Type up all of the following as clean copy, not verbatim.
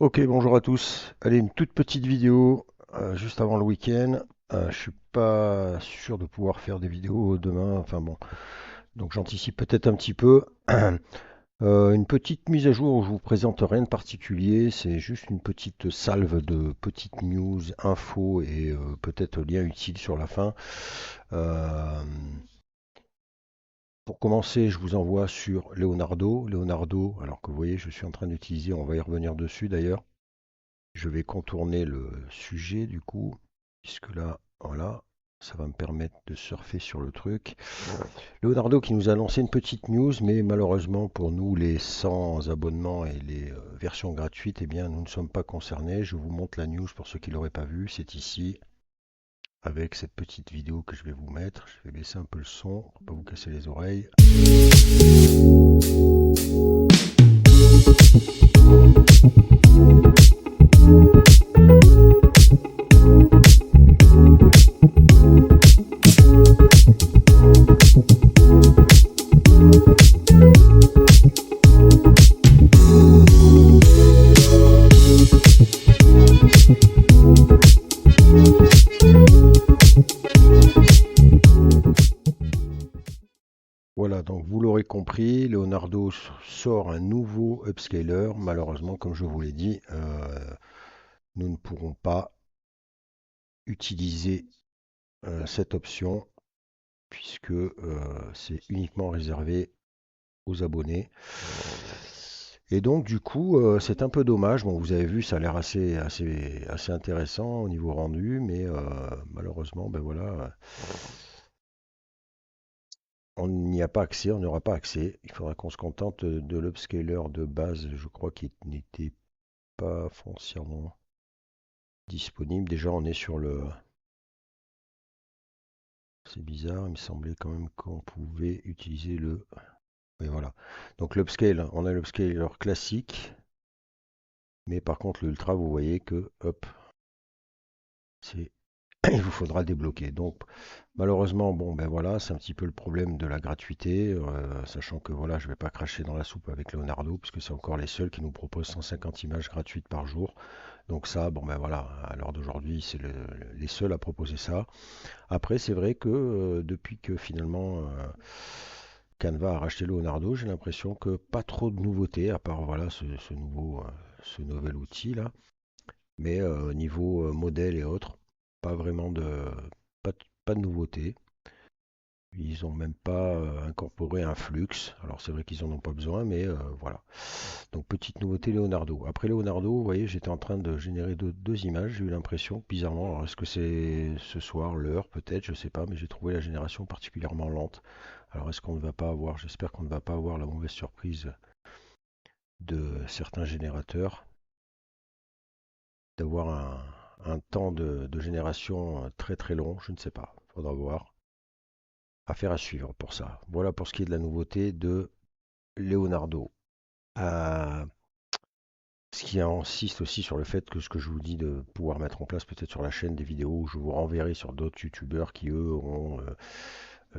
Ok, bonjour à tous. Allez, une toute petite vidéo juste avant le week-end. Je suis pas sûr de pouvoir faire des vidéos demain. Enfin bon, donc j'anticipe peut-être un petit peu. Une petite mise à jour où je vous présente rien de particulier. C'est juste une petite salve de petites news, infos et peut-être liens utiles sur la fin. Euh, pour commencer, je vous envoie sur Leonardo. Leonardo, alors que vous voyez, je suis en train d'utiliser, on va y revenir dessus d'ailleurs. Je vais contourner le sujet du coup, puisque là, voilà, ça va me permettre de surfer sur le truc. Leonardo qui nous a lancé une petite news, mais malheureusement pour nous, les 100 abonnements et les versions gratuites, eh bien, nous ne sommes pas concernés. Je vous montre la news pour ceux qui ne l'auraient pas vu. C'est ici, avec cette petite vidéo que je vais vous mettre. Je vais baisser un peu le son pour pas vous casser les oreilles. Voilà, donc vous l'aurez compris, Leonardo sort un nouveau upscaler. Malheureusement, comme je vous l'ai dit, nous ne pourrons pas utiliser cette option puisque c'est uniquement réservé aux abonnés. Et donc du coup, c'est un peu dommage. Bon, vous avez vu, ça a l'air assez intéressant au niveau rendu, mais malheureusement, ben voilà, on n'y a pas accès, on n'aura pas accès. Il faudra qu'on se contente de l'upscaler de base, je crois qu'il n'était pas foncièrement disponible. Déjà, on est sur le... C'est bizarre, il me semblait quand même qu'on pouvait utiliser le... Et voilà. Donc l'upscale, on a l'upscaler classique, mais par contre l'ultra, vous voyez que, hop, c'est... il vous faudra le débloquer. Donc malheureusement, bon ben voilà, c'est un petit peu le problème de la gratuité, sachant que voilà, je vais pas cracher dans la soupe avec Leonardo, puisque c'est encore les seuls qui nous proposent 150 images gratuites par jour. Donc ça, bon ben voilà, à l'heure d'aujourd'hui, c'est les seuls à proposer ça. Après, c'est vrai que depuis que finalement Canva a racheté Leonardo, j'ai l'impression que pas trop de nouveautés, à part voilà ce nouvel outil là. Mais niveau modèle et autres, pas vraiment pas de nouveautés. Ils n'ont même pas incorporé un flux. Alors c'est vrai qu'ils en ont pas besoin, mais voilà. Donc petite nouveauté Leonardo. Après Leonardo, vous voyez, j'étais en train de générer deux images. J'ai eu l'impression, bizarrement, alors est-ce que c'est ce soir, l'heure peut-être, je sais pas, mais j'ai trouvé la génération particulièrement lente. Alors est-ce qu'on ne va pas avoir, j'espère qu'on ne va pas avoir la mauvaise surprise de certains générateurs d'avoir un temps de génération très très long, je ne sais pas, faudra voir. Affaire à suivre pour ça. Voilà pour ce qui est de la nouveauté de Leonardo. Euh, Ce qui insiste aussi sur le fait que ce que je vous dis de pouvoir mettre en place peut-être sur la chaîne des vidéos où je vous renverrai sur d'autres youtubeurs qui eux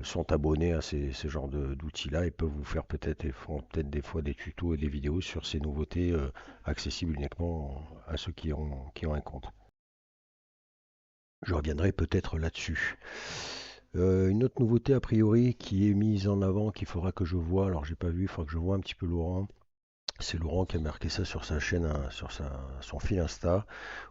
sont abonnés à ces genres d'outils-là et peuvent vous faire peut-être et font peut-être des fois des tutos et des vidéos sur ces nouveautés accessibles uniquement à ceux qui ont un compte. Je reviendrai peut-être là-dessus. Une autre nouveauté a priori qui est mise en avant qu'il faudra que je vois, alors j'ai pas vu, il faudra que je vois un petit peu Laurent. C'est Laurent qui a marqué ça sur sa chaîne, hein, sur son fil Insta,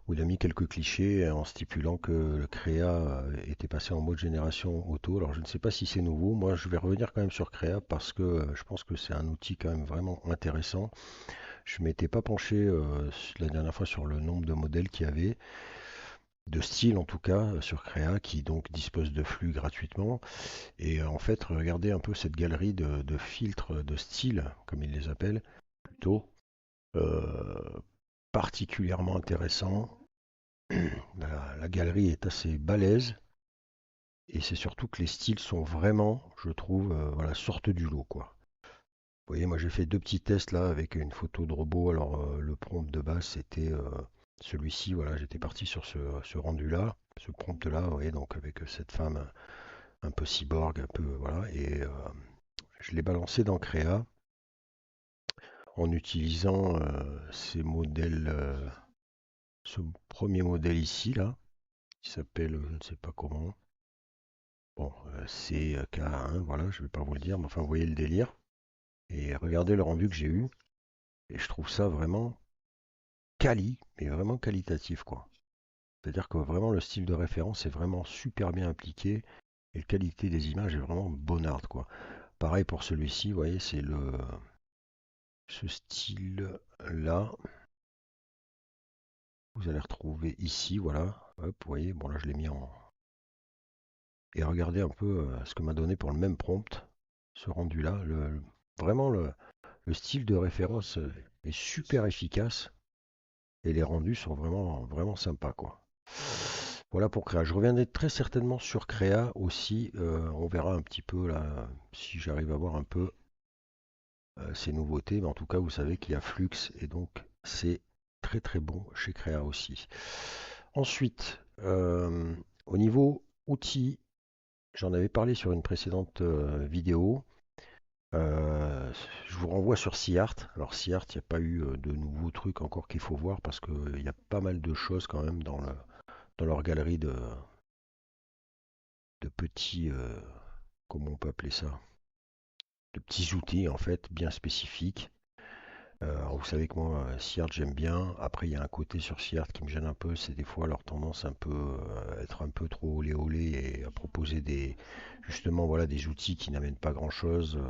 où il a mis quelques clichés en stipulant que le Créa était passé en mode génération auto. Alors je ne sais pas si c'est nouveau. Moi, je vais revenir quand même sur Créa parce que je pense que c'est un outil quand même vraiment intéressant. Je m'étais pas penché la dernière fois sur le nombre de modèles qu'il y avait, de styles en tout cas, sur Créa, qui donc dispose de flux gratuitement. Et en fait, regardez un peu cette galerie de filtres de styles, comme ils les appellent, plutôt. Euh, particulièrement intéressant. La galerie est assez balèze et c'est surtout que les styles sont vraiment, je trouve, voilà, sortent du lot, quoi. Vous voyez, moi j'ai fait deux petits tests là avec une photo de robot. Alors le prompt de base c'était celui-ci. Voilà, j'étais parti sur ce rendu-là, ce prompt-là. Vous voyez, donc avec cette femme un peu cyborg, un peu voilà, et je l'ai balancé dans Créa. en utilisant ces modèles, ce premier modèle ici, là, qui s'appelle, je ne sais pas comment, bon, c'est K1, voilà, je vais pas vous le dire, mais enfin, vous voyez le délire. Et regardez le rendu que j'ai eu, et je trouve ça vraiment mais vraiment qualitatif, quoi. C'est-à-dire que vraiment le style de référence est vraiment super bien appliqué, et la qualité des images est vraiment bonarde, quoi. Pareil pour celui-ci, vous voyez, c'est ce style-là. Vous allez retrouver ici, voilà. Hop, vous voyez, bon là je l'ai mis en... Et regardez un peu ce que m'a donné pour le même prompt, ce rendu-là. Vraiment, le style de référence est super efficace et les rendus sont vraiment, vraiment sympas, quoi. Voilà pour Créa. Je reviendrai très certainement sur Créa aussi. On verra un petit peu là si j'arrive à voir un peu ces nouveautés. Mais en tout cas, vous savez qu'il y a Flux et donc c'est très très bon chez Créa aussi. Ensuite, au niveau outils, j'en avais parlé sur une précédente vidéo. Euh, je vous renvoie sur SeaArt. Alors SeaArt, il n'y a pas eu de nouveaux trucs encore qu'il faut voir parce qu'il y a pas mal de choses quand même dans leur galerie de petits, comment on peut appeler ça, de petits outils en fait bien spécifiques. Alors vous savez que moi, SeaArt j'aime bien. Après il y a un côté sur SeaArt qui me gêne un peu, c'est des fois leur tendance un peu à être un peu trop olé olé et à proposer des justement voilà des outils qui n'amènent pas grand chose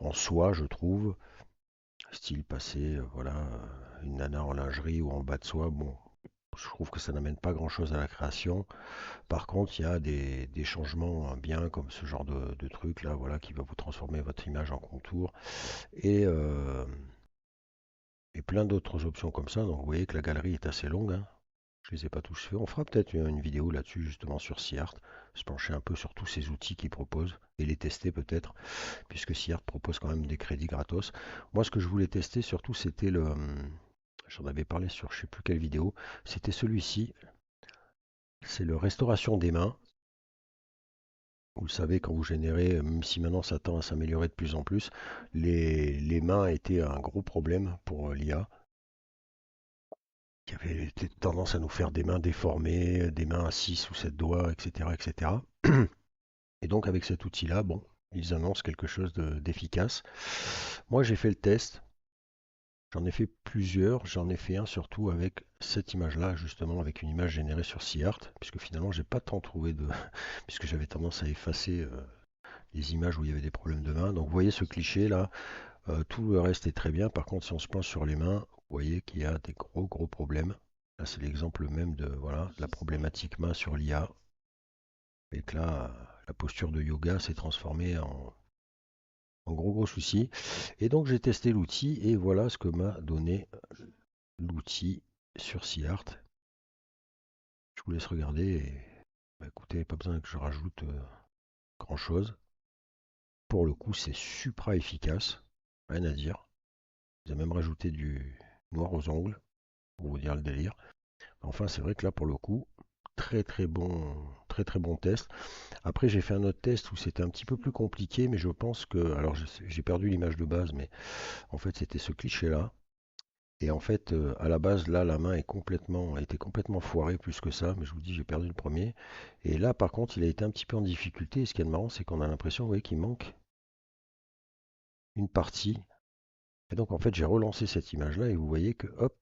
en soi, je trouve. Style passer voilà une nana en lingerie ou en bas de soie. Bon, je trouve que ça n'amène pas grand chose à la création. Par contre, il y a des changements bien comme ce genre de truc là, voilà, qui va vous transformer votre image en contour et, euh, et plein d'autres options comme ça. Donc vous voyez que la galerie est assez longue, hein. Je les ai pas tous faits. On fera peut-être une vidéo là-dessus justement sur SeaArt, se pencher un peu sur tous ces outils qu'ils proposent et les tester peut-être, puisque SeaArt propose quand même des crédits gratos. Moi, ce que je voulais tester surtout, c'était j'en avais parlé sur je sais plus quelle vidéo, c'était celui-ci, c'est le restauration des mains. Vous le savez, quand vous générez, même si maintenant ça tend à s'améliorer de plus en plus, les mains étaient un gros problème pour l'IA, qui avait tendance à nous faire des mains déformées, des mains à 6 ou 7 doigts, etc., etc. Et donc avec cet outil-là, bon, ils annoncent quelque chose d'efficace. Moi j'ai fait le test, j'en ai fait plusieurs, j'en ai fait un surtout avec cette image-là, justement avec une image générée sur SeaArt, puisque finalement j'ai pas tant trouvé de... puisque j'avais tendance à effacer les images où il y avait des problèmes de main. Donc vous voyez ce cliché là, tout le reste est très bien. Par contre, si on se penche sur les mains, vous voyez qu'il y a des gros problèmes. Là, c'est l'exemple même de voilà, la problématique main sur l'IA. Et que là, la posture de yoga s'est transformée en gros souci. Et donc j'ai testé l'outil et voilà ce que m'a donné l'outil sur SeaArt. Je vous laisse regarder et bah, écoutez, pas besoin que je rajoute grand chose. Pour le coup, c'est supra efficace, rien à dire. J'ai même rajouté du noir aux ongles pour vous dire le délire. Enfin, c'est vrai que là, pour le coup, très bon test. Après, j'ai fait un autre test où c'était un petit peu plus compliqué, mais je pense que, alors j'ai perdu l'image de base, mais en fait, c'était ce cliché-là. Et en fait, à la base, là, la main a été complètement foirée plus que ça, mais je vous dis, j'ai perdu le premier. Et là, par contre, il a été un petit peu en difficulté. Et ce qui est marrant, c'est qu'on a l'impression, vous voyez, qu'il manque une partie. Et donc, en fait, j'ai relancé cette image-là et vous voyez que, hop,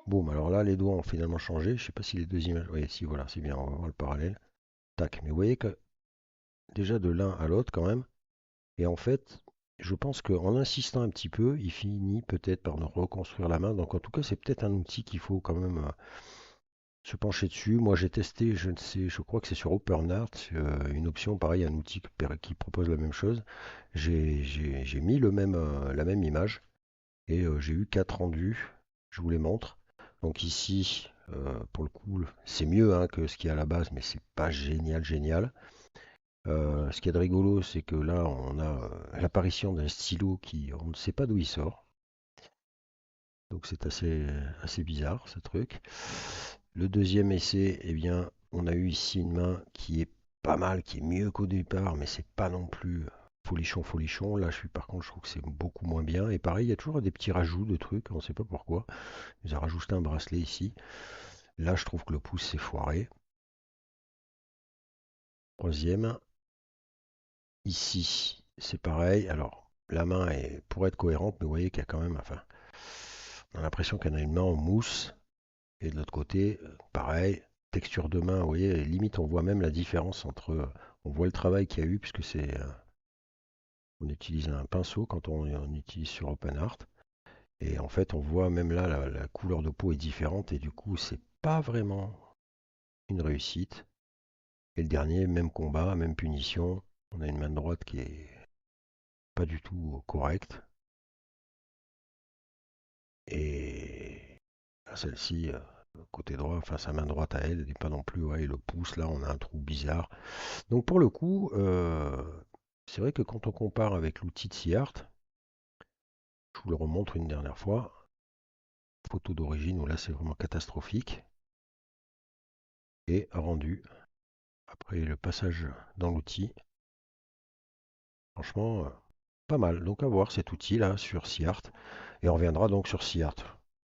boum. Alors là, les doigts ont finalement changé. Je sais pas si les deux images. Oui, si, voilà, c'est bien. On va voir le parallèle. Tac. Mais vous voyez que déjà de l'un à l'autre, quand même. Et en fait, je pense qu'en insistant un petit peu, il finit peut-être par nous reconstruire la main. Donc, en tout cas, c'est peut-être un outil qu'il faut quand même se pencher dessus. Moi, j'ai testé, je ne sais, je crois que c'est sur OpenArt, une option, pareil, un outil qui propose la même chose. J'ai mis la même image et j'ai eu 4 rendus. Je vous les montre. Donc ici, pour le coup, c'est mieux hein, que ce qu'il y a à la base, mais c'est pas génial. Ce qui est de rigolo, c'est que là, on a l'apparition d'un stylo qui, on ne sait pas d'où il sort. Donc c'est assez bizarre ce truc. Le deuxième essai, eh bien, on a eu ici une main qui est pas mal, qui est mieux qu'au départ, mais c'est pas non plus folichon, folichon. Là, par contre, je trouve que c'est beaucoup moins bien. Et pareil, il y a toujours des petits rajouts de trucs, on ne sait pas pourquoi. Ils ont rajouté un bracelet ici. Là, je trouve que le pouce s'est foiré. Troisième, ici, c'est pareil. Alors, la main est pour être cohérente, mais vous voyez qu'il y a quand même, enfin, on a l'impression qu'on a une main en mousse. Et de l'autre côté, pareil, texture de main, vous voyez, limite on voit même la différence entre, on voit le travail qu'il y a eu, puisque on utilise un pinceau quand on utilise sur OpenArt. Et en fait, on voit même là, la couleur de peau est différente, et du coup, c'est pas vraiment une réussite. Et le dernier, même combat, même punition, on a une main droite qui est pas du tout correcte. Et celle-ci, côté droit, enfin sa main droite à elle, elle n'est pas non plus, ouais, et le pouce, là, on a un trou bizarre. Donc pour le coup, c'est vrai que quand on compare avec l'outil de SeaArt, je vous le remontre une dernière fois, photo d'origine où là c'est vraiment catastrophique, et rendu après le passage dans l'outil, franchement, pas mal. Donc à voir cet outil là sur SeaArt, et on reviendra donc sur SeaArt.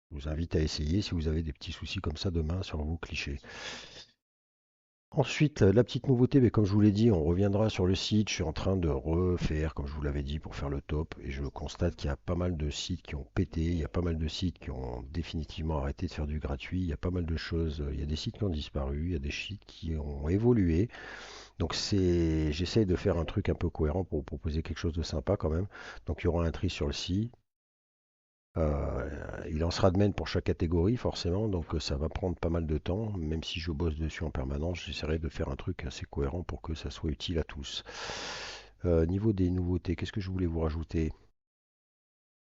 Je vous invite à essayer si vous avez des petits soucis comme ça demain sur vos clichés. Ensuite, la petite nouveauté, mais comme je vous l'ai dit, on reviendra sur le site. Je suis en train de refaire, comme je vous l'avais dit, pour faire le top. Et je constate qu'il y a pas mal de sites qui ont pété. Il y a pas mal de sites qui ont définitivement arrêté de faire du gratuit. Il y a pas mal de choses. Il y a des sites qui ont disparu. Il y a des sites qui ont évolué. Donc j'essaye de faire un truc un peu cohérent pour vous proposer quelque chose de sympa quand même. Donc il y aura un tri sur le site. Il en sera de même pour chaque catégorie forcément, donc ça va prendre pas mal de temps. Même si je bosse dessus en permanence, j'essaierai de faire un truc assez cohérent pour que ça soit utile à tous. Niveau des nouveautés, qu'est-ce que je voulais vous rajouter?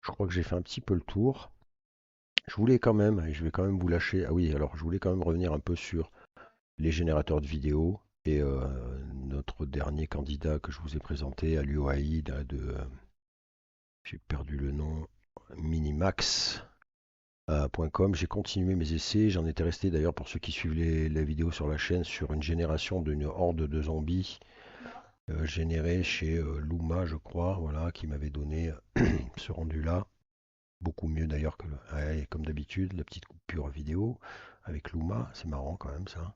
Je crois que j'ai fait un petit peu le tour. Je voulais quand même, et je vais quand même vous lâcher. Ah oui, alors je voulais quand même revenir un peu sur les générateurs de vidéos et notre dernier candidat que je vous ai présenté à l'UOAI j'ai perdu le nom, Minimax. .com. J'ai continué mes essais, j'en étais resté d'ailleurs pour ceux qui suivent les vidéos sur la chaîne sur une génération d'une horde de zombies générée chez Luma je crois, voilà, qui m'avait donné ce rendu là, beaucoup mieux d'ailleurs que ouais, comme d'habitude, la petite coupure vidéo avec Luma, c'est marrant quand même ça.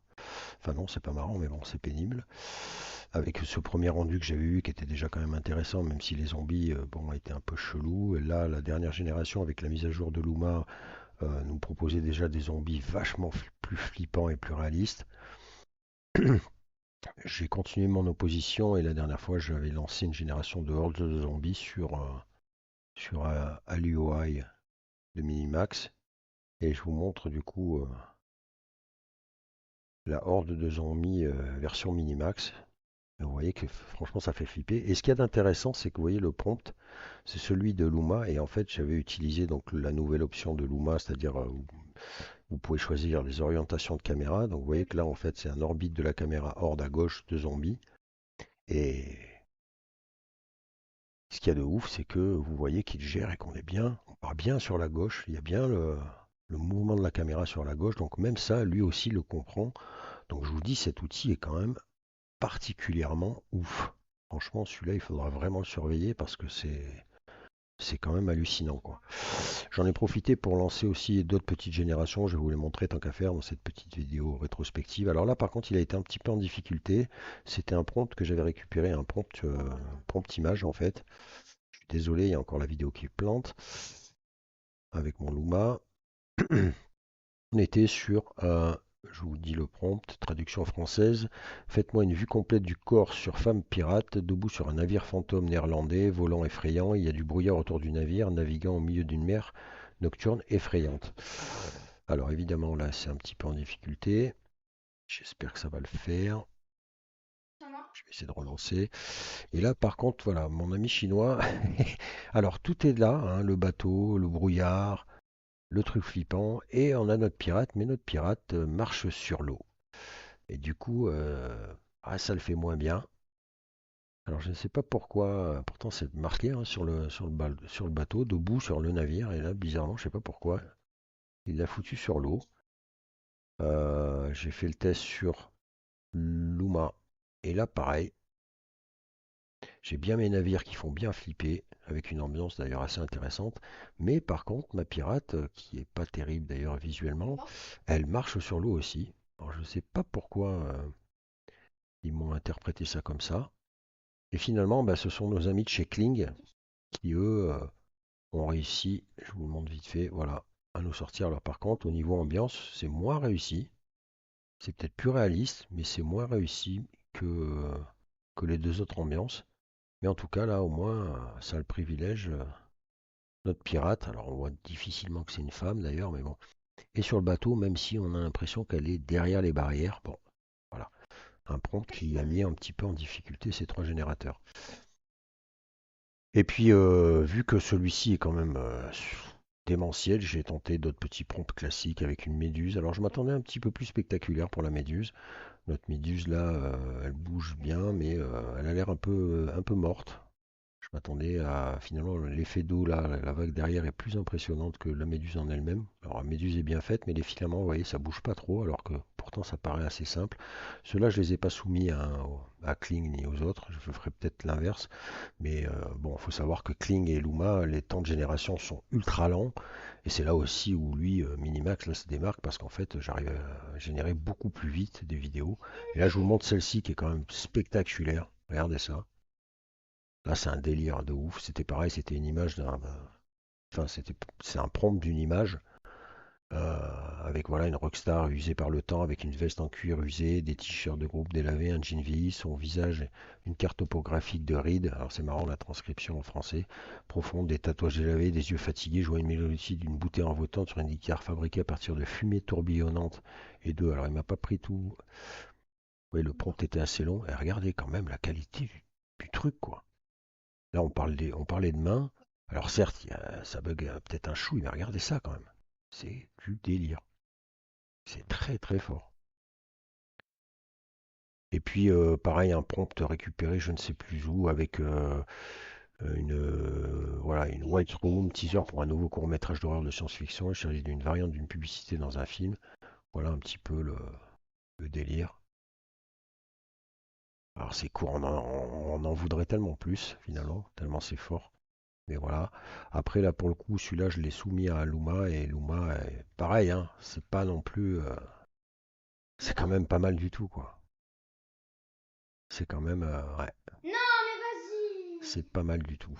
Enfin non, c'est pas marrant mais bon, c'est pénible. Avec ce premier rendu que j'avais eu qui était déjà quand même intéressant, même si les zombies bon, étaient un peu chelous. Et là, la dernière génération avec la mise à jour de Luma nous proposait déjà des zombies vachement plus flippants et plus réalistes. J'ai continué mon opposition et la dernière fois j'avais lancé une génération de hordes de zombies sur Aluoi de Minimax et je vous montre du coup la horde de zombies version Minimax. Et vous voyez que franchement ça fait flipper. Et ce qu'il y a d'intéressant c'est que vous voyez le prompt c'est celui de Luma et en fait j'avais utilisé donc la nouvelle option de Luma, c'est-à-dire vous pouvez choisir les orientations de caméra. Donc vous voyez que là, en fait, c'est un orbite de la caméra horde à gauche de zombie. Et ce qu'il y a de ouf, c'est que vous voyez qu'il gère et qu'on est bien, on part bien sur la gauche. Il y a bien le mouvement de la caméra sur la gauche. Donc même ça, lui aussi le comprend. Donc je vous dis, cet outil est quand même particulièrement ouf. Franchement, celui-là, il faudra vraiment le surveiller parce que c'est quand même hallucinant, quoi. J'en ai profité pour lancer aussi d'autres petites générations. Je vais vous les montrer tant qu'à faire dans cette petite vidéo rétrospective. Alors là, par contre, il a été un petit peu en difficulté. C'était un prompt que j'avais récupéré, un prompt image en fait. Je suis désolé, il y a encore la vidéo qui plante avec mon Luma. On était sur je vous dis le prompt, traduction française. Faites-moi une vue complète du corps sur femme pirate, debout sur un navire fantôme néerlandais, volant effrayant. Il y a du brouillard autour du navire, naviguant au milieu d'une mer nocturne effrayante. Alors évidemment là c'est un petit peu en difficulté. J'espère que ça va le faire. Je vais essayer de relancer. Et là par contre voilà, mon ami chinois. Alors tout est là, hein, le bateau, le brouillard, le truc flippant, et on a notre pirate, mais notre pirate marche sur l'eau. Et du coup, ça le fait moins bien. Alors je ne sais pas pourquoi, pourtant c'est marqué hein, sur le bateau, debout sur le navire, et là bizarrement, je ne sais pas pourquoi, il l'a foutu sur l'eau. J'ai fait le test sur Luma, et là pareil, J'ai bien mes navires qui font bien flipper, avec une ambiance d'ailleurs assez intéressante. Mais par contre, ma pirate, qui est pas terrible d'ailleurs visuellement, elle marche sur l'eau aussi. Alors je sais pas pourquoi ils m'ont interprété ça comme ça. Et finalement, bah, ce sont nos amis de chez Kling qui, eux, ont réussi, je vous le montre vite fait, voilà, à nous sortir. Alors par contre, au niveau ambiance, c'est moins réussi. C'est peut-être plus réaliste, mais c'est moins réussi que les deux autres ambiances. Mais en tout cas, là, au moins, ça a le privilège. Notre pirate, alors on voit difficilement que c'est une femme d'ailleurs, mais bon. Et sur le bateau, même si on a l'impression qu'elle est derrière les barrières, bon, voilà. Un prompt qui a mis un petit peu en difficulté ces trois générateurs. Et puis, vu que celui-ci est quand même démentiel, j'ai tenté d'autres petits prompts classiques avec une méduse. Alors, je m'attendais un petit peu plus spectaculaire pour la méduse. Notre méduse, là, elle bouge bien, mais elle a l'air un peu morte. Je m'attendais à finalement l'effet d'eau là, la vague derrière est plus impressionnante que la méduse en elle-même. Alors la méduse est bien faite, mais les filaments, vous voyez, ça bouge pas trop, alors que pourtant ça paraît assez simple. Ceux-là, je les ai pas soumis à Kling ni aux autres. Je ferai peut-être l'inverse, mais bon, il faut savoir que Kling et Luma, les temps de génération sont ultra lents, et c'est là aussi où lui, Minimax, là, se démarque parce qu'en fait, j'arrive à générer beaucoup plus vite des vidéos. Et là, je vous montre celle-ci qui est quand même spectaculaire. Regardez ça. Là, c'est un délire de ouf. C'était pareil, c'était une image d'un. Enfin, c'est un prompt d'une image avec voilà une rockstar usée par le temps, avec une veste en cuir usée, des t-shirts de groupe délavés, un jean vieilli, son visage, une carte topographique de ride. Alors c'est marrant la transcription en français. Profonde, des tatouages délavés, des yeux fatigués, jouant une mélodie d'une bouteille envoûtante sur une guitare fabriquée à partir de fumée tourbillonnante et d'eau. Alors il m'a pas pris tout. Oui, le prompt était assez long. Et regardez quand même la qualité du truc, quoi. Là, on parlait de main. Alors certes, ça bug peut-être un chouille, mais regardez ça quand même. C'est du délire. C'est très très fort. Et puis pareil, un prompt récupéré, je ne sais plus où, avec voilà, une White Room, teaser pour un nouveau court-métrage d'horreur de science-fiction, il s'agit d'une variante d'une publicité dans un film. Voilà un petit peu le délire. Alors c'est court, on en voudrait tellement plus finalement, tellement c'est fort. Mais voilà. Après, là, pour le coup, celui-là, je l'ai soumis à Luma. Et Luma, pareil, hein, c'est pas non plus. C'est quand même pas mal du tout, quoi. C'est quand même. Ouais, Non, mais vas-y. c'est pas mal du tout.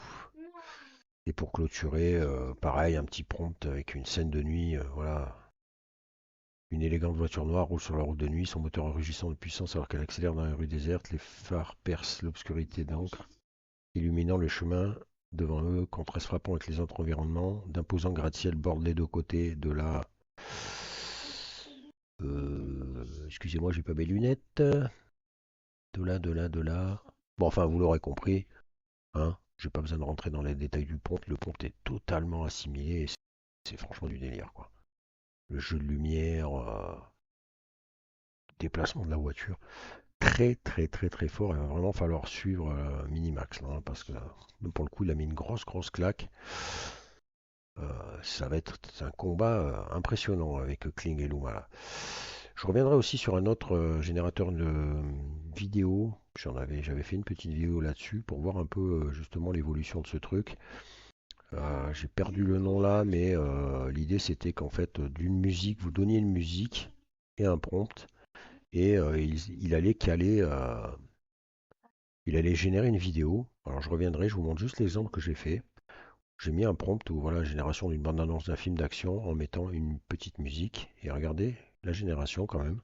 Et pour clôturer, pareil, un petit prompt avec une scène de nuit. Voilà. Une élégante voiture noire roule sur la route de nuit, son moteur rugissant de puissance alors qu'elle accélère dans les rues désertes. Les phares percent l'obscurité d'encre, illuminant le chemin devant eux, contraste frappant avec les autres environnements. D'imposants gratte-ciel bordent les deux côtés de la. Excusez-moi, j'ai pas mes lunettes. De là. Bon, enfin, vous l'aurez compris, hein. J'ai pas besoin de rentrer dans les détails du pont. Le pont est totalement assimilé et c'est franchement du délire, quoi. Le jeu de lumière, déplacement de la voiture, très très très très fort. Il va vraiment falloir suivre Minimax là, hein, parce que pour le coup, il a mis une grosse claque. Ça va être un combat impressionnant avec Kling et Luma là. Je reviendrai aussi sur un autre générateur de vidéo. J'avais fait une petite vidéo là-dessus pour voir un peu justement l'évolution de ce truc. J'ai perdu le nom là, mais l'idée c'était qu'en fait d'une musique, vous donniez une musique et un prompt et il allait caler, il allait générer une vidéo. Alors je reviendrai, je vous montre juste l'exemple que j'ai fait. J'ai mis un prompt où voilà, génération d'une bande-annonce d'un film d'action en mettant une petite musique. Et regardez la génération quand même.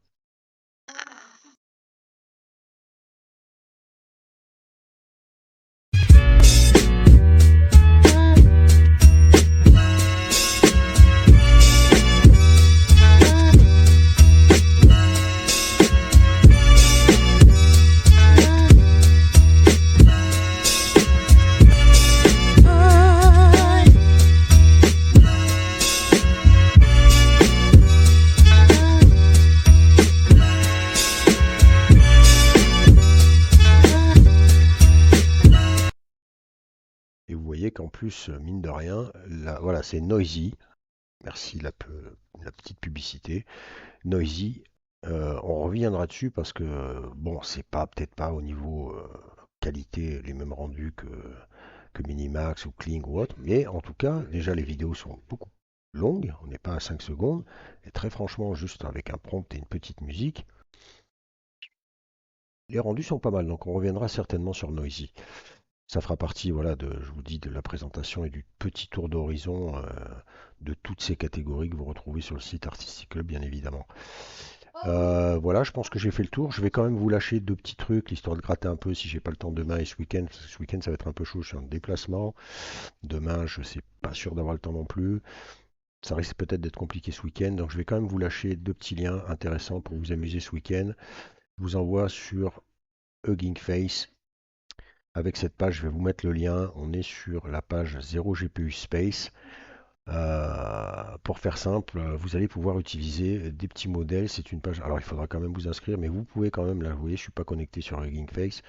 Et vous voyez qu'en plus, mine de rien, là, voilà, c'est Noisy. Merci la petite publicité. Noisy. On reviendra dessus parce que bon, c'est pas peut-être pas au niveau qualité, les mêmes rendus que Minimax ou Kling ou autre, mais en tout cas, déjà les vidéos sont beaucoup longues, on n'est pas à 5 secondes, et très franchement, juste avec un prompt et une petite musique, les rendus sont pas mal, donc on reviendra certainement sur Noisy. Ça fera partie, voilà, je vous dis, de la présentation et du petit tour d'horizon de toutes ces catégories que vous retrouvez sur le site Artistic Club, bien évidemment. Voilà, je pense que j'ai fait le tour. Je vais quand même vous lâcher deux petits trucs, histoire de gratter un peu si j'ai pas le temps demain et ce week-end. Parce que ce week-end, ça va être un peu chaud, je suis en déplacement. Demain, je ne suis pas sûr d'avoir le temps non plus. Ça risque peut-être d'être compliqué ce week-end, donc je vais quand même vous lâcher deux petits liens intéressants pour vous amuser ce week-end. Je vous envoie sur Hugging Face. Avec cette page, je vais vous mettre le lien. On est sur la page 0 GPU Space. Pour faire simple, vous allez pouvoir utiliser des petits modèles. C'est une page. Alors, il faudra quand même vous inscrire, mais vous pouvez quand même. Là, vous voyez, je ne suis pas connecté sur Hugging Face,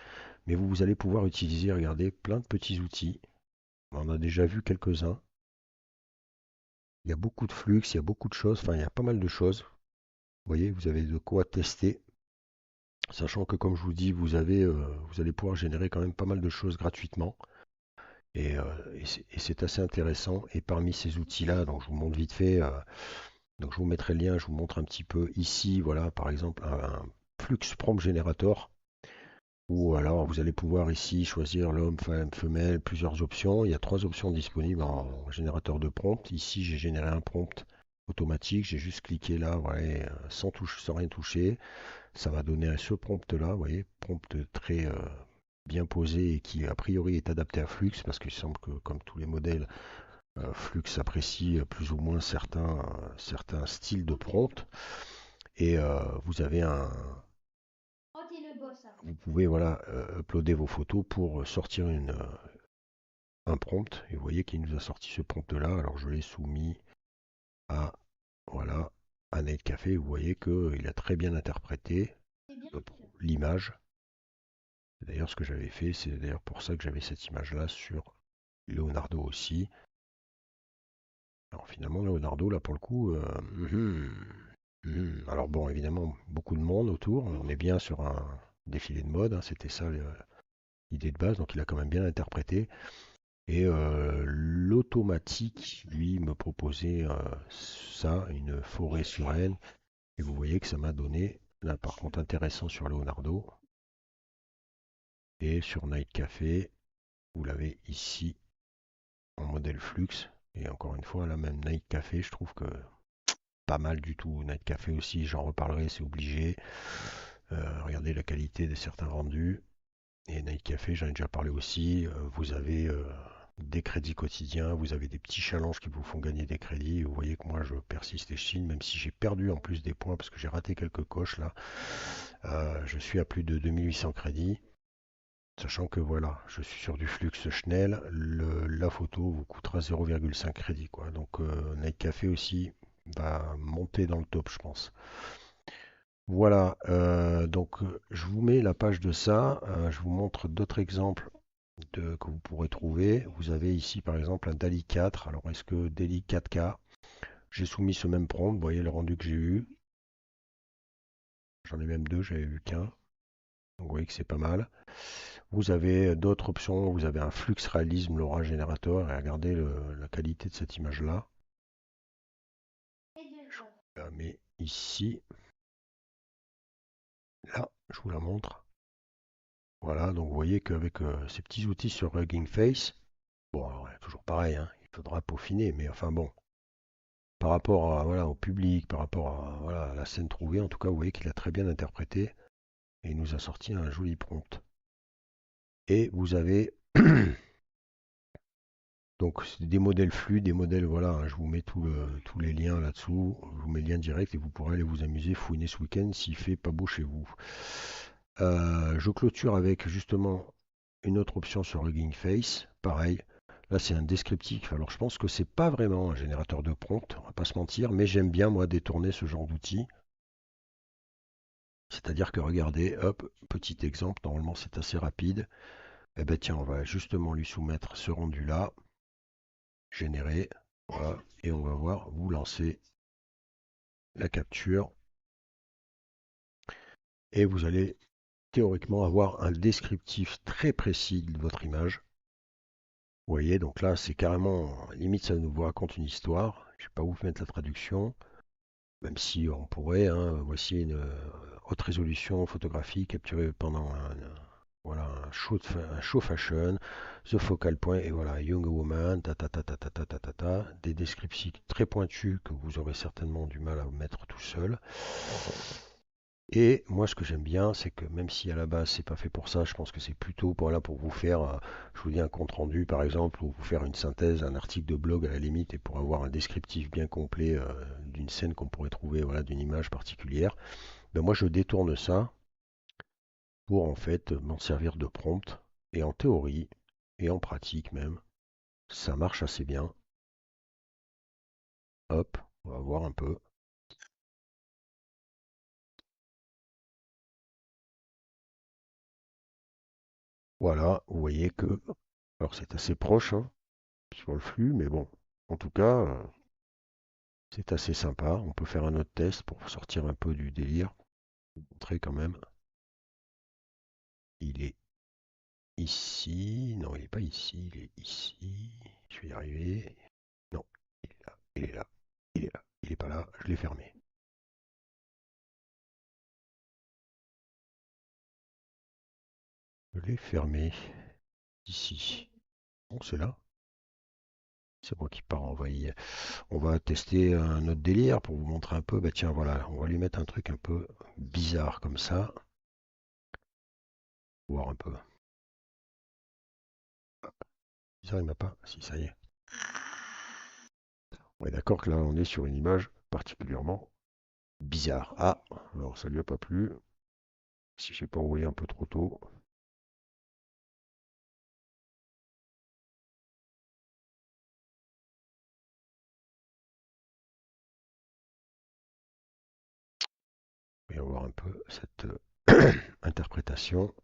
mais vous allez pouvoir utiliser, regardez, plein de petits outils. On en a déjà vu quelques-uns. Il y a beaucoup de flux, il y a beaucoup de choses. Enfin, il y a pas mal de choses. Vous voyez, vous avez de quoi tester. Sachant que, comme je vous dis, vous allez pouvoir générer quand même pas mal de choses gratuitement. Et c'est assez intéressant. Et parmi ces outils-là, donc je vous montre vite fait, donc je vous mettrai le lien, je vous montre un petit peu ici, voilà, par exemple, un Flux Prompt Generator, ou alors vous allez pouvoir ici choisir l'homme, femme, femelle, plusieurs options. Il y a trois options disponibles en générateur de prompt. Ici, j'ai généré un prompt automatique, j'ai juste cliqué là, voilà, sans rien toucher. Ça va donner ce prompt-là, vous voyez, prompt très bien posé et qui a priori est adapté à Flux, parce qu'il semble que comme tous les modèles, Flux apprécie plus ou moins certains styles de prompt. Et vous avez Oh, t'es le boss, hein. vous pouvez voilà uploader vos photos pour sortir un prompt. Et vous voyez qu'il nous a sorti ce prompt-là. Alors je l'ai soumis à voilà à Night Café. Vous voyez qu'il a très bien interprété C'est bien. l'image. D'ailleurs, ce que j'avais fait, c'est d'ailleurs pour ça que j'avais cette image-là sur Leonardo aussi. Alors finalement, Leonardo, là pour le coup, alors bon, évidemment, beaucoup de monde autour. On est bien sur un défilé de mode, hein, c'était ça l'idée de base, donc il a quand même bien interprété. Et l'automatique, lui, me proposait ça, une forêt sereine. Et vous voyez que ça m'a donné, là par contre intéressant sur Leonardo. Et sur Night Café, vous l'avez ici en modèle Flux. Et encore une fois, là même Night Café, je trouve que pas mal du tout. Night Café aussi, j'en reparlerai, c'est obligé. Regardez la qualité de certains rendus. Et Night Café, j'en ai déjà parlé aussi. Vous avez des crédits quotidiens, vous avez des petits challenges qui vous font gagner des crédits. Vous voyez que moi, je persiste et chine, même si j'ai perdu en plus des points parce que j'ai raté quelques coches là. Je suis à plus de 2800 crédits. Sachant que voilà, je suis sur du flux Schnell, la photo vous coûtera 0,5 crédit quoi. Donc Night Café aussi va monter dans le top, je pense. Voilà, donc je vous mets la page de ça, je vous montre d'autres exemples que vous pourrez trouver. Vous avez ici par exemple un DALI 4. Alors est-ce que DALI 4K, j'ai soumis ce même prompt, vous voyez le rendu que j'ai eu. J'en ai même deux, j'avais vu qu'un. Donc vous voyez que c'est pas mal. Vous avez d'autres options, vous avez un flux réalisme LoRa générateur et regardez la qualité de cette image-là. Je vous la mets ici. Là, je vous la montre. Voilà, donc vous voyez qu'avec ces petits outils sur Hugging Face, bon, alors, toujours pareil, hein, il faudra peaufiner, mais enfin bon, par rapport à, voilà, au public, par rapport à, voilà, à la scène trouvée, en tout cas, vous voyez qu'il a très bien interprété et il nous a sorti un joli prompt. Et vous avez donc des modèles flux, des modèles, voilà, hein, je vous mets tous les liens là-dessous, je vous mets le lien direct et vous pourrez aller vous amuser, fouiner ce week-end s'il fait pas beau chez vous. Je clôture avec justement une autre option sur Hugging Face, pareil. Là, c'est un descriptif. Alors, je pense que c'est pas vraiment un générateur de prompt, on va pas se mentir, mais j'aime bien moi détourner ce genre d'outil. C'est-à-dire que regardez, hop, petit exemple, normalement c'est assez rapide. Eh ben tiens, on va justement lui soumettre ce rendu-là, générer, voilà, et on va voir vous lancer la capture et vous allez théoriquement avoir un descriptif très précis de votre image. Vous voyez, donc là, c'est carrément, limite, ça nous vous raconte une histoire. Je ne vais pas vous mettre la traduction, même si on pourrait, hein, voici une haute résolution photographie capturée pendant voilà, un show fashion, the focal point, et voilà, young woman, des descriptifs très pointus que vous aurez certainement du mal à mettre tout seul. Et moi, ce que j'aime bien, c'est que même si à la base c'est pas fait pour ça, je pense que c'est plutôt pour là pour vous faire, je vous dis un compte rendu par exemple, ou vous faire une synthèse, un article de blog à la limite, et pour avoir un descriptif bien complet d'une scène qu'on pourrait trouver, voilà, d'une image particulière. Ben moi, je détourne ça pour en fait m'en servir de prompt. Et en théorie et en pratique même, ça marche assez bien. Hop, on va voir un peu. Voilà, vous voyez que, alors c'est assez proche hein, sur le flux, mais bon, en tout cas. C'est assez sympa. On peut faire un autre test pour sortir un peu du délire. Vous montrer quand même. Il est ici. Non, il n'est pas ici. Il est ici. Je vais y arriver. Non, il est là. Il est là. Il est là. Il n'est pas là. Je l'ai fermé. Je l'ai fermé. Ici. Bon, c'est là. C'est moi qui pars envoyer. On va tester un autre délire pour vous montrer un peu. Bah tiens, voilà. On va lui mettre un truc un peu bizarre comme ça. Voir un peu. Bizarre, il m'a pas. Si, ça y est. On est d'accord que là, on est sur une image particulièrement bizarre. Ah, alors ça lui a pas plu. Si j'ai pas envoyé un peu trop tôt. On va voir un peu cette interprétation.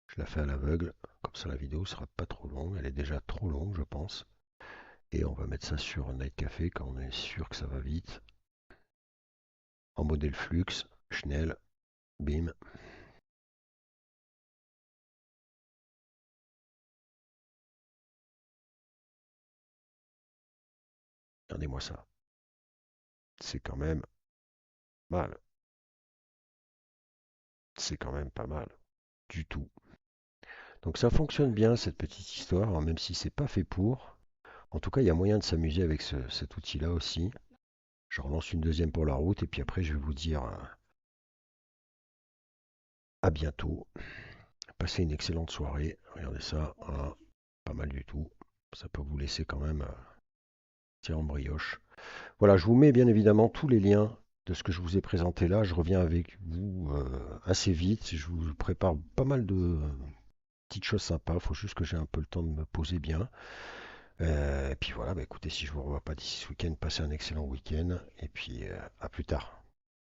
Je la fais à l'aveugle. Comme ça, la vidéo sera pas trop longue. Elle est déjà trop longue, je pense. Et on va mettre ça sur Night Café quand on est sûr que ça va vite. En modèle flux, Schnell, bim. Regardez-moi ça. C'est quand même mal. C'est quand même pas mal. Du tout. Donc ça fonctionne bien cette petite histoire, hein, même si c'est pas fait pour. En tout cas, il y a moyen de s'amuser avec cet outil-là aussi. Je relance une deuxième pour la route et puis après je vais vous dire à bientôt. Passez une excellente soirée. Regardez ça, hein, pas mal du tout. Ça peut vous laisser quand même tirer en brioche. Voilà, je vous mets bien évidemment tous les liens de ce que je vous ai présenté là. Je reviens avec vous assez vite. Je vous prépare pas mal de petites choses sympas. Il faut juste que j'ai un peu le temps de me poser bien. Et puis voilà, bah écoutez, si je vous revois pas d'ici ce week-end, passez un excellent week-end. Et puis à plus tard.